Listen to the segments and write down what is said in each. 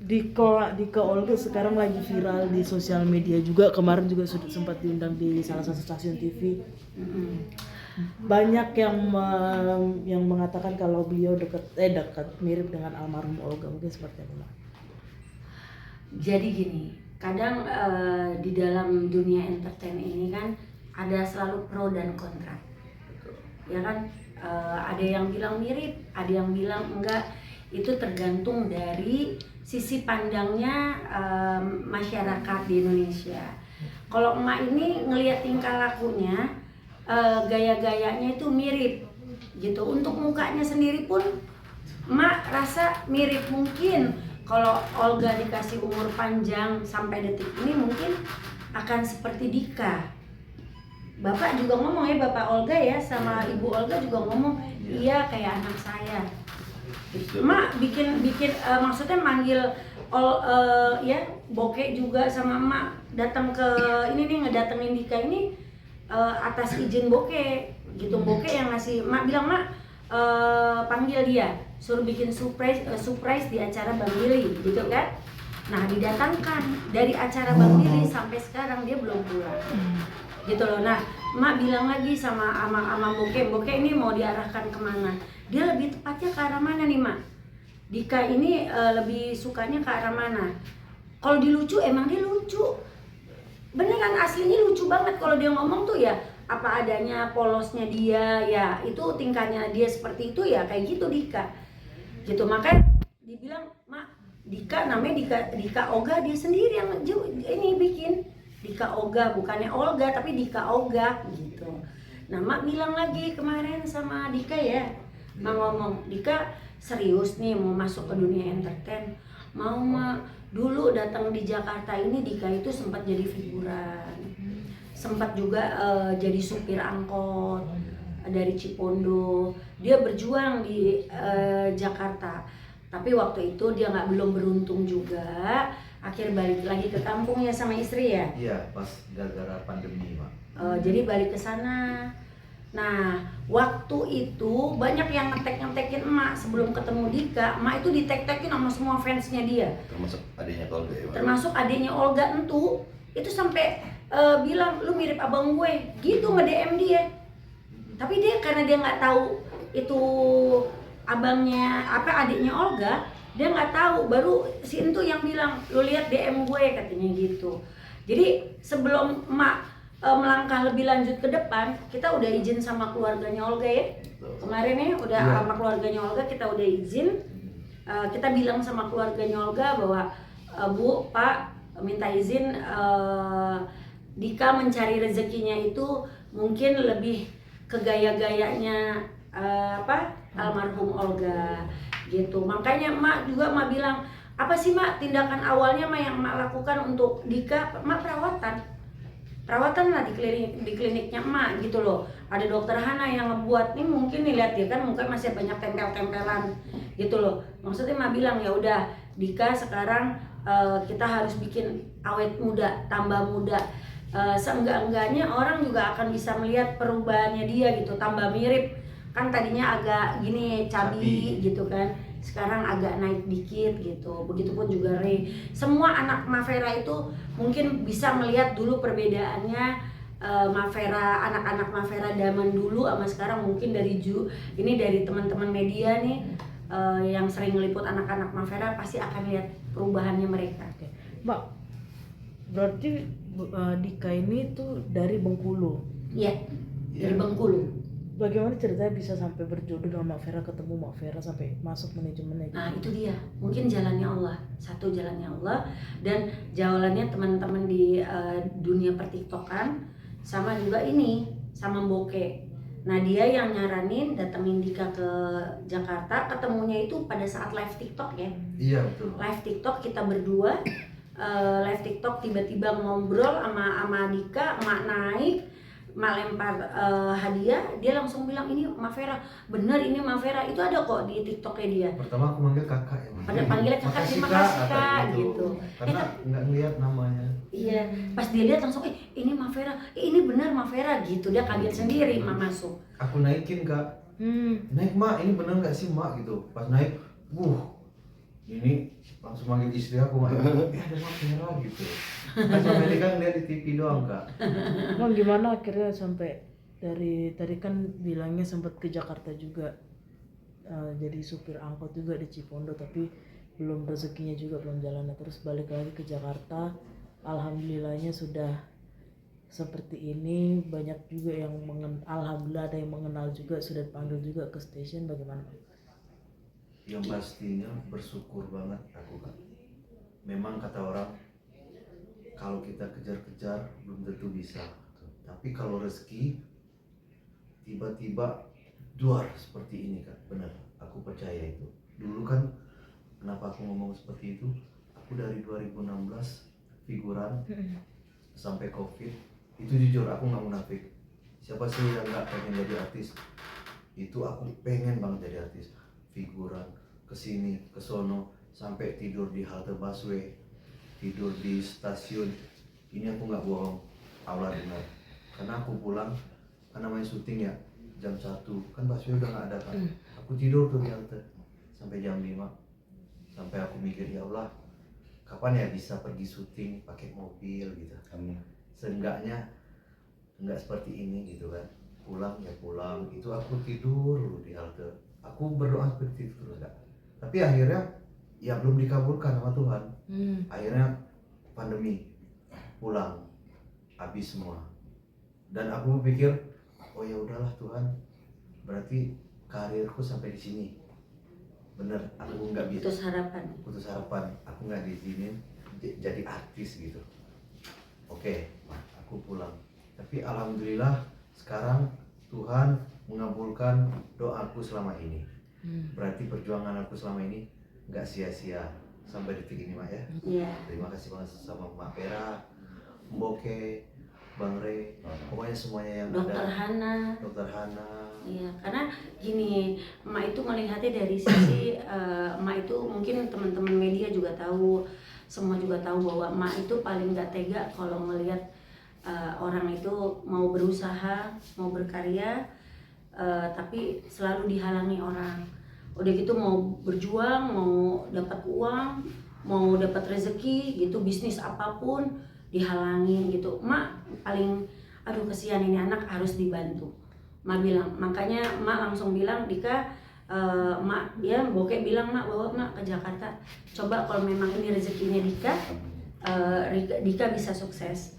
Dika Olga sekarang lagi viral di sosial media juga. Kemarin juga sudah sempat diundang di salah satu stasiun TV. Banyak yang mengatakan kalau beliau dekat mirip dengan almarhum Olga. Mungkin seperti apa? Jadi gini, kadang di dalam dunia entertain ini kan ada selalu pro dan kontra, ya kan? Ada yang bilang mirip, ada yang bilang enggak. Itu tergantung dari sisi pandangnya masyarakat di Indonesia. Kalau emak ini ngelihat tingkah lakunya, gaya-gayanya itu mirip gitu. Untuk mukanya sendiri pun emak rasa mirip. Mungkin kalau Olga dikasih umur panjang sampai detik ini mungkin akan seperti Dika. Bapak juga ngomong ya, Bapak Olga ya sama Ibu Olga juga ngomong, iya kayak anak saya. Emak bikin maksudnya manggil ya Bokek juga sama emak datang ke ini nih, ngedatengin Dika ini atas izin Bokek gitu. Bokek yang ngasih, emak bilang mak panggil dia, suruh bikin surprise di acara Bang Billy gitu kan. Nah didatangkan dari acara Bang Billy sampai sekarang dia belum pulang gitu loh. Nah emak bilang lagi sama Bokek ini mau diarahkan kemana, dia lebih tepatnya ke arah mana nih mak? Dika ini lebih sukanya ke arah mana? Kalau dilucu emang dia lucu, beneran aslinya lucu banget. Kalau dia ngomong tuh ya apa adanya, polosnya dia ya, itu tingkahnya dia seperti itu ya, kayak gitu Dika gitu. Makanya dibilang mak, Dika namanya Dika Olga, dia sendiri yang ini bikin Dika Olga, bukannya Olga tapi Dika Olga gitu. Nah mak bilang lagi kemarin sama Dika ya, mak ngomong, Dika serius nih mau masuk ke dunia entertain, mau mak. Dulu datang di Jakarta ini Dika itu sempat jadi figuran, sempat juga jadi supir angkot dari Cipondo. Dia berjuang di Jakarta, tapi waktu itu dia belum beruntung juga. Akhir balik lagi ke kampung ya sama istri ya. Iya, pas gara-gara pandemi mak. Jadi balik ke sana. Nah waktu itu banyak yang ngetekin emak sebelum ketemu Dika. Emak itu ditek-tekin sama semua fansnya dia. Termasuk adiknya Olga ya? Termasuk adiknya Olga itu sampai bilang lu mirip abang gue gitu, nge-DM dia. Tapi dia karena dia nggak tahu itu abangnya adiknya Olga, dia nggak tahu. Baru si Entu yang bilang, lu lihat DM gue katanya gitu. Jadi sebelum emak melangkah lebih lanjut ke depan, kita udah izin sama keluarganya Olga ya. Kemarin ya udah sama keluarganya Olga kita udah izin. Kita bilang sama keluarganya Olga bahwa Bu, Pak, minta izin Dika mencari rezekinya itu mungkin lebih ke gaya-gayanya almarhum Olga gitu. Makanya emak bilang, apa sih mak tindakan awalnya mak yang emak lakukan untuk Dika? Emak perawatan lah di kliniknya emak gitu loh. Ada dokter Hana yang ngebuat, nih mungkin nih lihat dia kan muka masih banyak tempel-tempelan gitu loh. Maksudnya emak bilang ya udah Dika sekarang kita harus bikin awet muda, tambah muda. Seenggak-enggaknya orang juga akan bisa melihat perubahannya dia gitu, tambah mirip. Kan tadinya agak gini cabi gitu kan, sekarang agak naik dikit gitu. Begitupun juga Ray. Semua anak Mavera itu mungkin bisa melihat dulu perbedaannya Mavera, anak-anak Mavera zaman dulu sama sekarang. Mungkin dari dari teman-teman media nih yang sering ngeliput anak-anak Mavera pasti akan lihat perubahannya mereka. Mbak, berarti Dika ini tuh dari Bengkulu. Iya, dari Bengkulu. Bagaimana ceritanya bisa sampai berjodoh dengan Mak Vera, ketemu Mak Vera sampai masuk manajemennya gitu? Nah itu dia, mungkin jalannya Allah. Satu jalannya Allah, dan jalannya teman-teman di dunia pertiktokan, sama juga ini, sama Bokek. Nah dia yang nyaranin datengin Dika ke Jakarta, ketemunya itu pada saat live TikTok ya. Iya betul. Live TikTok kita berdua, live TikTok tiba-tiba ngobrol sama Dika, emak naik, emak lempar hadiah, dia langsung bilang ini Mavera, bener ini Mavera, itu ada kok di TikToknya dia. Pertama aku manggil kakak ya. Pada panggilnya kakak, terima kasih kak gitu. Karena nggak ngeliat namanya. Iya, pas dia lihat langsung ini Mavera, ini bener Mavera gitu, dia kaget sendiri mak masuk. Aku naikin kak, naik mak, ini bener nggak sih mak gitu. Pas naik, ini langsung manggil istri aku, ada Mapera gitu. Kan selama ini kan lihat di TV doang kak. Bang gimana akhirnya sampai dari tadi kan bilangnya sempat ke Jakarta juga, jadi supir angkot juga di Cipondo, tapi belum rezekinya juga belum jalan. Nah, terus balik lagi ke Jakarta, alhamdulillahnya sudah seperti ini, banyak juga yang alhamdulillah ada yang mengenal juga, sudah dipanggil juga ke stasiun. Bagaimana Bang? Yang pastinya bersyukur banget aku kak. Memang kata orang kalau kita kejar-kejar belum tentu bisa, tapi kalau rezeki tiba-tiba duar seperti ini kak, benar aku percaya itu. Dulu kan kenapa aku ngomong seperti itu, aku dari 2016 figuran sampai covid itu jujur aku nggak munafik. Siapa sih yang nggak pengen jadi artis? Itu aku pengen banget jadi artis. Figuran kesini kesono sampai tidur di halte busway, tidur di stasiun. Ini aku nggak bohong, Allah dengar. Karena aku pulang, kan namanya syuting ya, jam 1 kan busway udah nggak ada kan. Aku tidur tuh di halte sampai jam 5. Sampai aku mikir, ya Allah, kapan ya bisa pergi syuting pakai mobil gitu. Seenggaknya nggak seperti ini gitu kan. Pulang ya pulang, itu aku tidur dulu di halte. Aku berdoa seperti itu terus kak. Tapi akhirnya ya belum dikabulkan sama Tuhan. Akhirnya pandemi, pulang, habis semua. Dan aku berpikir, oh ya udahlah Tuhan, berarti karirku sampai di sini. Bener, aku nggak bisa. Putus harapan, aku nggak diizinin jadi artis gitu. Oke, aku pulang. Tapi alhamdulillah sekarang Tuhan mengabulkan doaku selama ini. Berarti perjuangan aku selama ini nggak sia-sia sampai detik ini Mak ya. Iya. Terima kasih banget sama Mak Pera, Mboke, Bang Rey, pokoknya semuanya yang Dokter ada. Hana. Dokter Hana. Iya, karena gini, emak itu melihatnya dari sisi emak itu mungkin teman-teman media juga tahu, semua juga tahu bahwa emak itu paling nggak tega kalau melihat orang itu mau berusaha, mau berkarya, tapi selalu dihalangi orang. Udah gitu mau berjuang, mau dapat uang, mau dapat rezeki gitu, bisnis apapun dihalangin gitu. Emak paling aduh kesian ini anak harus dibantu. Mak bilang, makanya Mak langsung bilang, Dika, Mak ya Bokek bilang Mak bawa Mak ke Jakarta. Coba kalau memang ini rezekinya Dika, Dika bisa sukses.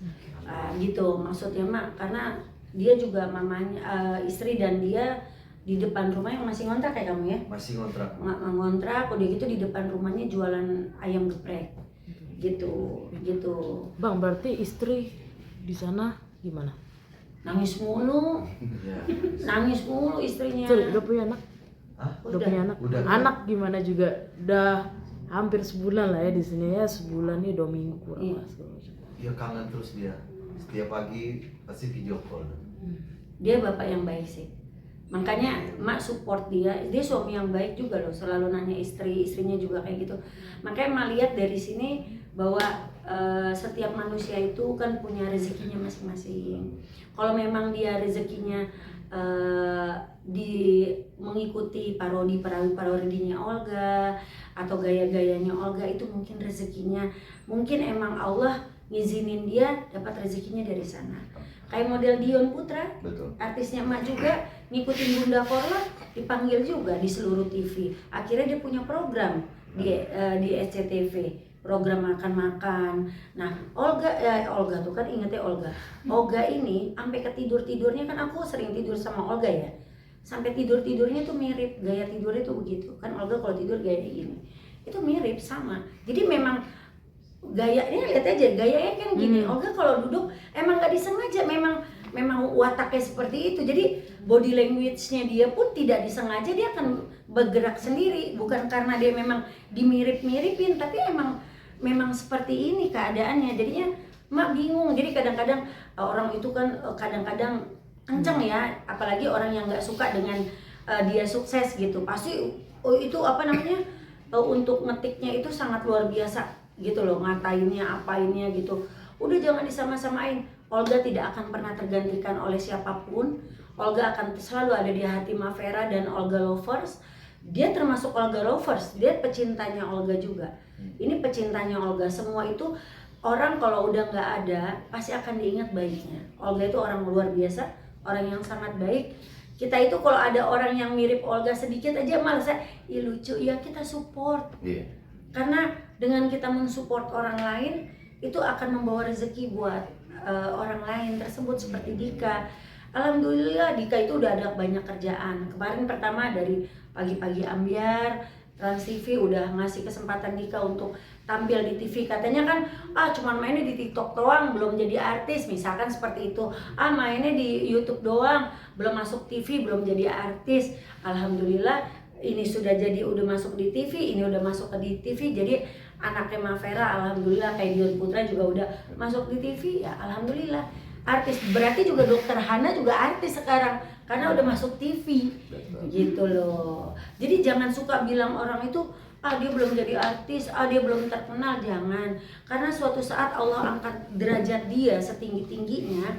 Gitu maksudnya Mak, karena dia juga mamanya istri dan dia di depan rumah yang masih ngontrak kayak kamu ya? Masih ngontrak. Ngontrak, udah gitu di depan rumahnya jualan ayam geprek. Gitu. Bang, berarti istri di sana gimana? Nangis mulu. Ya. Nangis mulu istrinya. Sorry, udah punya anak? Hah? Udah punya anak? Udah. Anak gimana juga? Udah hampir sebulan lah ya di sini ya, sebulan nih 2 minggu kurang Iya. lah segala macam. Dia kangen terus dia. Setiap pagi pasti video call. Dia bapak yang baik sih. Makanya Mak support dia suami yang baik juga loh, selalu nanya istrinya juga kayak gitu. Makanya Mak lihat dari sini bahwa setiap manusia itu kan punya rezekinya masing-masing. Kalau memang dia rezekinya mengikuti parodinya Olga atau gaya-gayanya Olga, itu mungkin rezekinya, mungkin emang Allah ngizinin dia dapat rezekinya dari sana. Kayak model Dion Putra, Betul. artisnya Emak juga ngikutin Bunda Korla, dipanggil juga di seluruh TV. Akhirnya dia punya program di SCTV, program makan-makan. Nah, Olga tuh kan ingetnya Olga. Olga ini sampai tidurnya kan aku sering tidur sama Olga ya. Sampai tidurnya tuh mirip, gaya tidurnya tuh begitu. Kan Olga kalau tidur gaya gini. Itu mirip sama. Jadi memang gayanya lihat aja, gayanya kan gini. Olga kalau duduk emang nggak disengaja, memang wataknya seperti itu. Jadi body language-nya dia pun tidak disengaja, dia akan bergerak sendiri, bukan karena dia memang dimirip-miripin, tapi memang seperti ini keadaannya. Jadinya Mak bingung. Jadi kadang-kadang orang itu kan kadang-kadang kenceng ya, apalagi orang yang nggak suka dengan dia sukses gitu, pasti itu apa namanya untuk ngetiknya itu sangat luar biasa gitu loh, ngatainnya, apainnya gitu. Udah jangan disama-samain. Olga tidak akan pernah tergantikan oleh siapapun. Olga akan selalu ada di hati Mavera dan Olga lovers. dia termasuk Olga lovers, dia pecintanya Olga juga. Ini pecintanya Olga, semua itu orang kalau udah nggak ada pasti akan diingat baiknya. Olga itu orang luar biasa, orang yang sangat baik. Kita itu kalau ada orang yang mirip Olga sedikit aja malah ih lucu ya, kita support. Karena dengan kita mensupport orang lain itu akan membawa rezeki buat orang lain tersebut, seperti Dika. Alhamdulillah Dika itu udah ada banyak kerjaan. Kemarin pertama dari pagi-pagi ambiar, Trans TV udah ngasih kesempatan Dika untuk tampil di TV. Katanya kan, cuman mainnya di TikTok doang, belum jadi artis, misalkan seperti itu. Mainnya di YouTube doang, belum masuk TV, belum jadi artis. Alhamdulillah ini udah masuk di TV, ini udah masuk ke di TV. Jadi anaknya Mavera alhamdulillah, kayak Dion Putra juga udah masuk di TV, ya alhamdulillah. Artis, berarti juga Dokter Hana juga artis sekarang karena udah masuk TV. Gitu loh. Jadi jangan suka bilang orang itu dia belum jadi artis, dia belum terkenal, jangan. Karena suatu saat Allah angkat derajat dia setinggi-tingginya,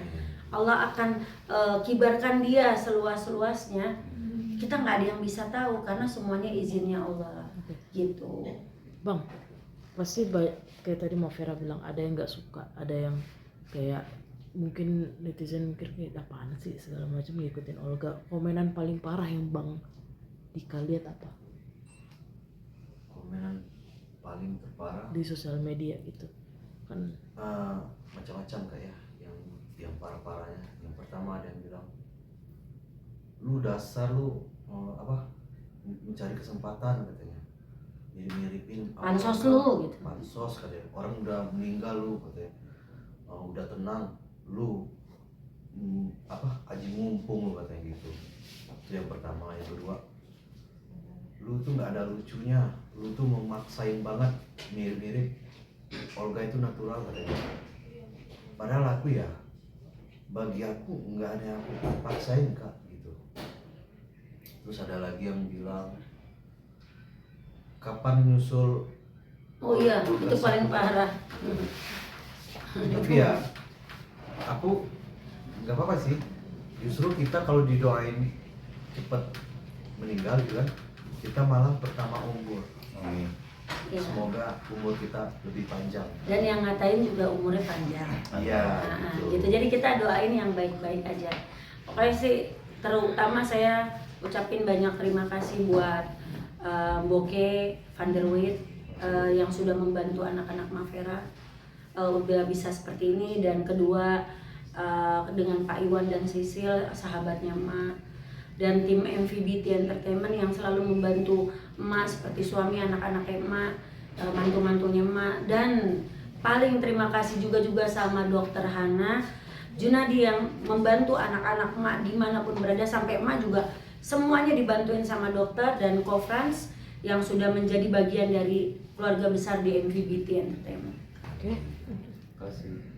Allah akan kibarkan dia seluas-luasnya. Kita nggak ada yang bisa tahu karena semuanya izinnya Allah. Gitu. Bang, pasti kayak tadi Mavera bilang ada yang nggak suka, ada yang kayak mungkin netizen mikir kayak apaan sih segala macam ngikutin Olga. Komenan paling parah yang Bang Dika lihat apa? Komenan paling terparah Di sosial media gitu kan? Macam-macam kayak yang parah-parahnya. Yang pertama ada yang bilang, lu dasar lu mencari kesempatan katanya, mirip-miripin Pansos lu gitu. Pansos katanya, orang udah meninggal lu katanya, udah tenang lu aji mumpung lu katanya gitu. Itu yang pertama. Yang kedua, lu tuh nggak ada lucunya, lu tuh memaksain banget mirip-mirip Olga itu natural katanya. Padahal aku ya, bagi aku nggak ada yang aku paksain kak gitu. Terus ada lagi yang bilang, kapan nyusul? Oh iya, itu paling parah. Tapi ya aku nggak apa-apa sih, justru kita kalau didoain cepet meninggal gitu kan, kita malah pertama umur. Ya. Semoga umur kita lebih panjang. Dan yang ngatain juga umurnya panjang. Iya. Gitu. Jadi kita doain yang baik-baik aja. Pokoknya sih terutama saya ucapin banyak terima kasih buat Boke Van der Wit yang sudah membantu anak-anak Mavera udah bisa seperti ini. Dan kedua dengan Pak Iwan dan Sisil, sahabatnya emak, dan tim MVBT Entertainment yang selalu membantu emak seperti suami anak-anaknya emak, mantu-mantunya emak. Dan paling terima kasih juga sama Dokter Hana Junadi yang membantu anak-anak emak dimanapun berada, sampai emak juga semuanya dibantuin sama dokter dan Ko-Frans yang sudah menjadi bagian dari keluarga besar di MVBT Entertainment. Oke. Terima kasih.